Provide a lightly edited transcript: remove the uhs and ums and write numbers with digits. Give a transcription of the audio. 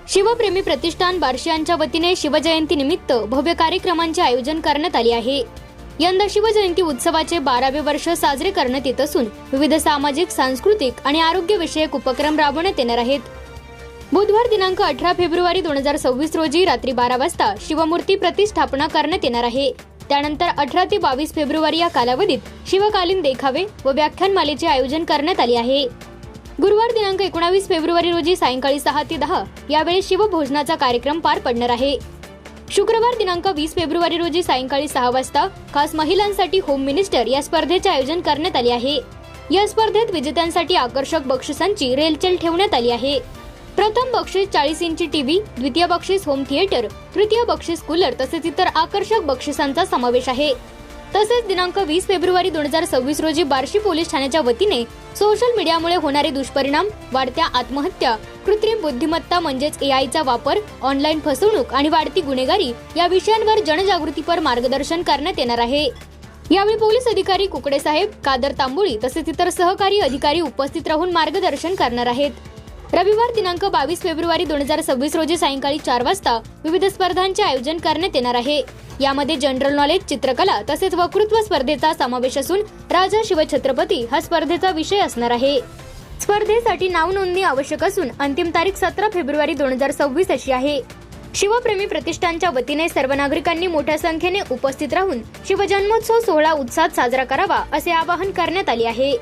शिवप्रेमी प्रतिष्ठान बार्शी यांच्या वतीने शिवजयंती निमित्त भव्य कार्यक्रमांचे आयोजन करण्यात आले आहे। यंदा शिवजयंती उत्सवाचे 12वे वर्ष साजरे करण्यात येत असून विविध सामाजिक, सांस्कृतिक आणि आरोग्य विषयक उपक्रम राबवण्यात येणार आहेत। बुधवार दिनांक 18 फेब्रुवारी 2026 रोजी रात्री 12 वाजता शिवमूर्ती प्रतिष्ठापना करण्यात येणार आहे। त्यानंतर 18 ते 22 फेब्रुवारी या कालावधीत शिवकालीन देखावे व व्याख्यानमालेचे आयोजन करण्यात आले आहे। गुरुवार दिनांक 19 फेब्रुवारी रोजी सायंकाळी 6 ते 10 यावेळी शिवभोजनाचा कार्यक्रम पार पडणार आहे। शुक्रवार दिनांक 20 फेब्रुवारी रोजी सायंकाळी 6 वाजता खास महिलांसाठी होम मिनिस्टर या स्पर्धेचे आयोजन करण्यात आले आहे। या स्पर्धेत विजेत्यांसाठी आकर्षक बक्षिसांची रेलचेल ठेवण्यात आली आहे। प्रथम बक्षीस 40 इंची टीव्ही, द्वितीय बक्षीस होम थिएटर, तृतीय बक्षीस कूलर तसेच इतर आकर्षक बक्षिसांचा समावेश आहे। तसेच दिनांक 20 फेब्रुवारी 2026 रोजी बार्शी पोलीस ठाण्याच्या वतीने सोशल मीडियामुळे होणारे दुष्परिणाम, वाढत्या आत्महत्या, कृत्रिम बुद्धिमत्ता म्हणजेच एआयचा वापर, ऑनलाईन फसवणूक आणि वाढती गुन्हेगारी या विषयांवर जनजागृतीपर मार्गदर्शन करण्यात येणार आहे। यावेळी पोलीस अधिकारी कुकडे साहेब, कादर तांबोळी तसेच इतर सहकारी अधिकारी उपस्थित राहून मार्गदर्शन करणार आहेत। रविवार दिनांक 22 फेब्रुवारी 2026 रोजी सायंकाळी 4 वाजता विविध स्पर्धांचे आयोजन करण्यात येणार आहे। यामध्ये जनरल नॉलेज, चित्रकला तसेच वक्तृत्व स्पर्धेचा समावेश असून राजा शिवछत्रपती हा स्पर्धेचा विषय असणार आहे। स्पर्धेसाठी नाव नोंदणी आवश्यक असून अंतिम तारीख 17 फेब्रुवारी 2026 अशी आहे। शिवप्रेमी प्रतिष्ठानच्या वतीने सर्व नागरिकांनी मोठ्या संख्येने उपस्थित राहून शिवजन्मोत्सव सोहळा उत्साहात साजरा करावा असे आवाहन करण्यात आले आहे।